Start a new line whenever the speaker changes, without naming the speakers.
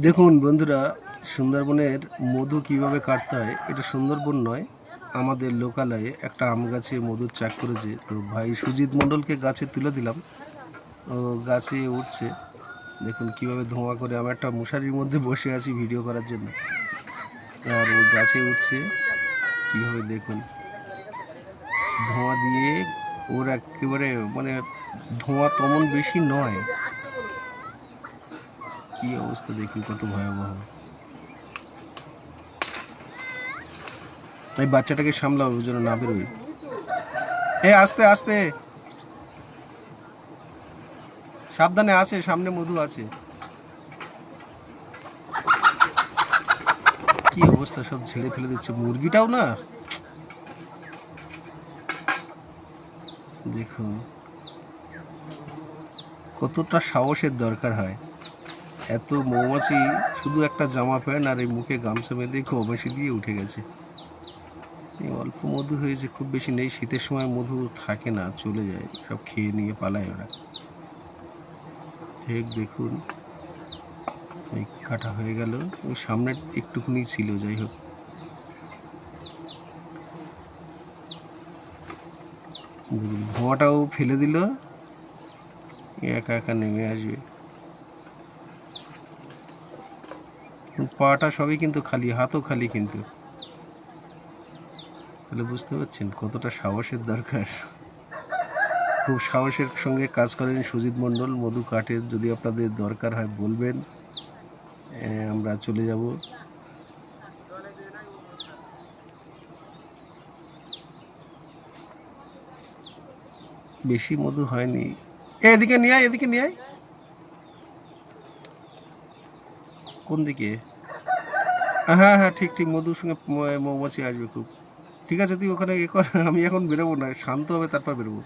দেখুন বন্ধুরা, সুন্দরবনের মধু কিভাবে কাটতে হয় এটা সুন্দরবন নয়, আমাদের লোকালয়ে একটা আম গাছে মধুর চাক করেছে। তো ভাই সুজিত মণ্ডলকে গাছে তুলে দিলাম, ও গাছে উঠছে। দেখুন কিভাবে ধোঁয়া করে, আমি একটা মশারির মধ্যে বসে আছি ভিডিও করার জন্য, আর ও গাছে উঠছে কিভাবে দেখুন, ধোঁয়া দিয়ে। ওর একেবারে মানে ধোঁয়া তেমন বেশি নয়, কি অবস্থা দেখুন কত ভয়াবহ। এই বাচ্চাটাকে সামলাও যেন না বেরোয়। আস্তে আস্তে, সাবধানে, আছে সামনে মধু আছে। কি অবস্থা, সব ঝেড়ে ফেলে দিচ্ছে, মুরগিটাও না। দেখুন কতটা সাহসের দরকার হয়। এত মৌমাছি, শুধু একটা জামা প্যান্ট আর এই মুখে গামছা বেঁধে মৌমাছি দিয়ে উঠে গেছে। এই অল্প মধু হয়েছে, খুব বেশি নেই। শীতের সময় মধু থাকে না, চলে যায়, সব খেয়ে নিয়ে পালায় ওরা। ঠিক দেখুন, এই কাটা হয়ে গেল, ওই সামনে একটুখানি ছিল, যাই হোক। ধোঁয়াটাও ফেলে দিল, একা একা নেমে আসবে। পাটা সবই কিন্তু খালি, হাতও খালি কিন্তু। তাহলে বুঝতে পারছেন কতটা সাহসের দরকার। খুব সাহসের সঙ্গে কাজ করেন সুজিত মণ্ডল, মধু কাঠের। যদি আপনাদের দরকার হয় বলবেন, আমরা চলে যাব। বেশি মধু হয়নি। এদিকে নিয়ে আয়, এদিকে নিয়ে আয়। কোন দিকে? হ্যাঁ হ্যাঁ, ঠিক ঠিক, মধুর সঙ্গে মৌমাছি আসবে খুব। ঠিক আছে, তুই ওখানে এ কর, আমি এখন বেরোবো না, শান্ত হবে তারপর বেরোবো।